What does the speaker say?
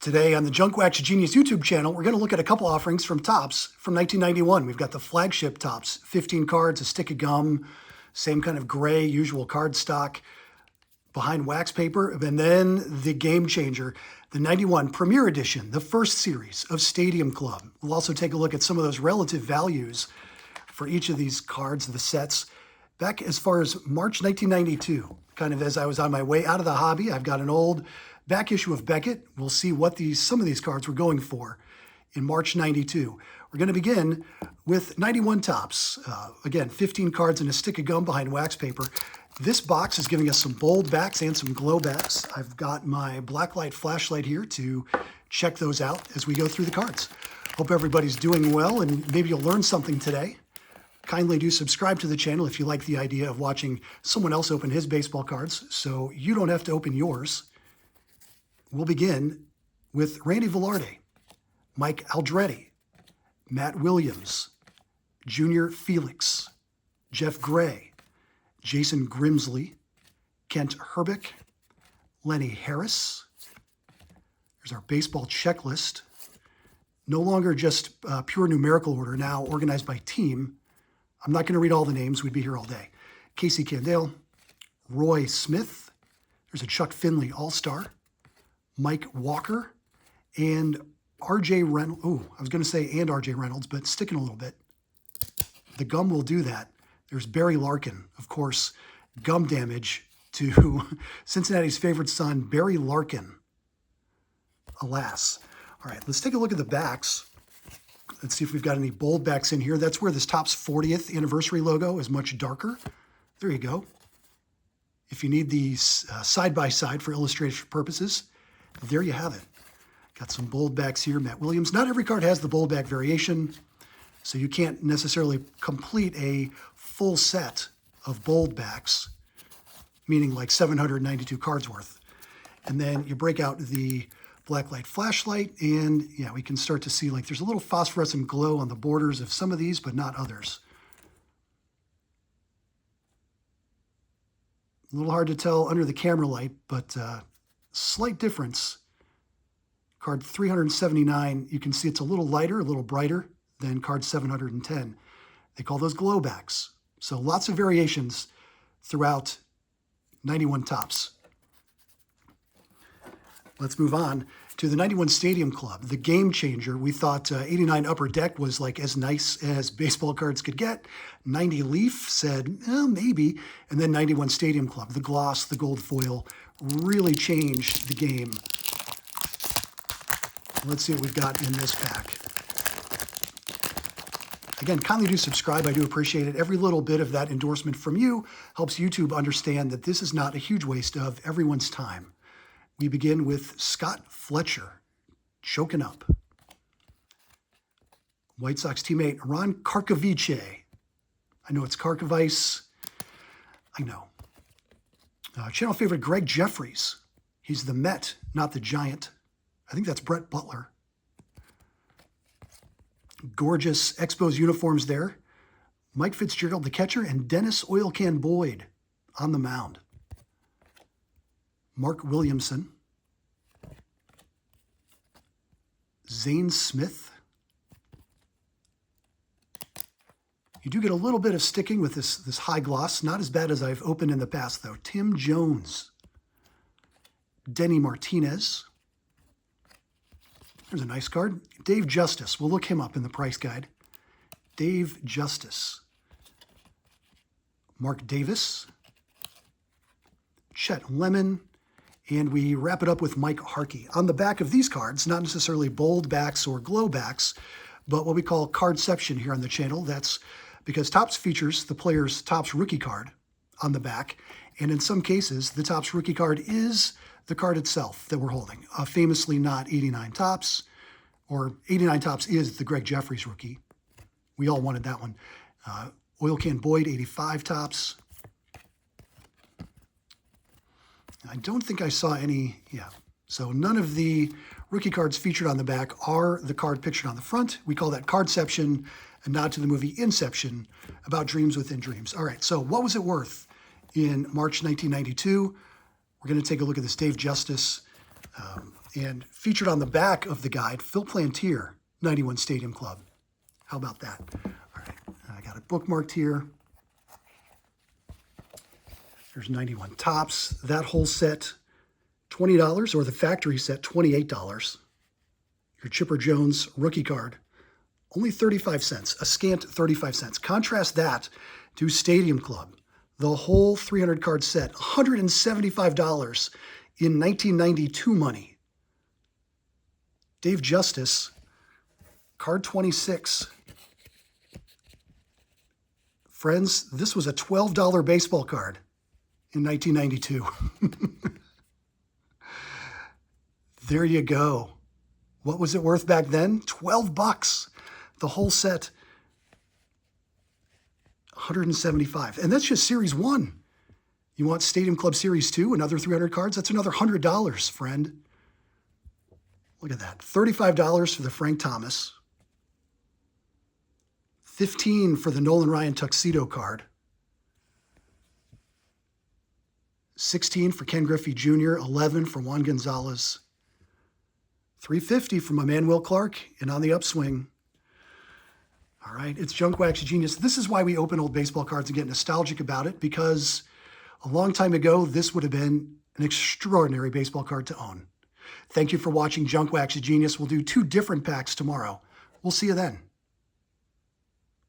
Today on the Junk Wax Genius YouTube channel, we're going to look at a couple offerings from Topps from 1991. We've got the flagship Topps, 15 cards, a stick of gum, same kind of gray, usual card stock behind wax paper. And then the game changer, the 91 Premier Edition, the first series of Stadium Club. We'll also take a look at some of those relative values for each of these cards, the sets. Back as far as March 1992, kind of as I was on my way out of the hobby, I've got an old back issue of Beckett. We'll see what some of these cards were going for in March 92. We're going to begin with 91 Topps. Again, 15 cards and a stick of gum behind wax paper. This box is giving us some bold backs and some glow backs. I've got my blacklight flashlight here to check those out as we go through the cards. Hope everybody's doing well and maybe you'll learn something today. Kindly do subscribe to the channel if you like the idea of watching someone else open his baseball cards so you don't have to open yours. We'll begin with Randy Velarde, Mike Aldretti, Matt Williams, Junior Felix, Jeff Gray, Jason Grimsley, Kent Herbeck, Lenny Harris. There's our baseball checklist. No longer just pure numerical order, now organized by team. I'm not going to read all the names. We'd be here all day. Casey Candale, Roy Smith. There's a Chuck Finley All-Star. Mike Walker, and R.J. Reynolds. Oh, I was going to say and R.J. Reynolds, but sticking a little bit. The gum will do that. There's Barry Larkin, of course, gum damage to Cincinnati's favorite son, Barry Larkin. Alas. All right, let's take a look at the backs. Let's see if we've got any bold backs in here. That's where this Topps 40th anniversary logo is much darker. There you go. If you need these side-by-side for illustration purposes, there you have it. Got some bold backs here. Matt Williams. Not every card has the bold back variation, so you can't necessarily complete a full set of bold backs, meaning like 792 cards worth. And then you break out the blacklight flashlight, and yeah, we can start to see like there's a little phosphorescent glow on the borders of some of these, but not others. A little hard to tell under the camera light, but slight difference. Card 379, you can see it's a little lighter, a little brighter than card 710. They call those glow backs. So lots of variations throughout 91 Topps. Let's move on to the 91 Stadium Club, the game changer. We thought 89 Upper Deck was like as nice as baseball cards could get. 90 Leaf said, maybe. And then 91 Stadium Club, the gloss, the gold foil, really changed the game. Let's see what we've got in this pack. Again, kindly do subscribe. I do appreciate it. Every little bit of that endorsement from you helps YouTube understand that this is not a huge waste of everyone's time. We begin with Scott Fletcher, choking up. White Sox teammate Ron Karkovice. I know it's Karkovice. I know. Channel favorite Greg Jeffries. He's the Met, not the Giant. I think that's Brett Butler. Gorgeous Expos uniforms there. Mike Fitzgerald, the catcher, and Dennis Oil Can Boyd on the mound. Mark Williamson. Zane Smith. You do get a little bit of sticking with this high gloss. Not as bad as I've opened in the past, though. Tim Jones. Denny Martinez. There's a nice card. Dave Justice. We'll look him up in the price guide. Dave Justice. Mark Davis. Chet Lemon. And we wrap it up with Mike Harkey. On the back of these cards, not necessarily bold backs or glow backs, but what we call cardception here on the channel. That's because Topps features the player's Topps rookie card on the back. And in some cases, the Topps rookie card is the card itself that we're holding. Famously not 89 Topps, or 89 Topps is the Greg Jeffries rookie. We all wanted that one. Oil Can Boyd, 85 Topps. I don't think I saw any, yeah. So none of the rookie cards featured on the back are the card pictured on the front. We call that cardception, a nod to the movie Inception about dreams within dreams. All right, so what was it worth in March 1992? We're going to take a look at this Dave Justice And featured on the back of the guide, Phil Plantier, 91 Stadium Club. How about that? All right, I got it bookmarked here. There's 91 Topps. That whole set, $20, or the factory set, $28. Your Chipper Jones rookie card, only 35 cents, a scant 35 cents. Contrast that to Stadium Club, the whole 300 card set, $175 in 1992 money. Dave Justice, card 26. Friends, this was a $12 baseball card in 1992. There you go. What was it worth back then? $12. The whole set, $175. And that's just Series 1. You want Stadium Club Series 2, another 300 cards? That's another $100, friend. Look at that. $35 for the Frank Thomas. $15 for the Nolan Ryan Tuxedo card. $16 for Ken Griffey Jr., $11 for Juan Gonzalez. $350 from Emmanuel Clark, and on the upswing. All right, it's Junk Wax Genius. This is why we open old baseball cards and get nostalgic about it, because a long time ago, this would have been an extraordinary baseball card to own. Thank you for watching Junk Wax Genius. We'll do 2 different packs tomorrow. We'll see you then.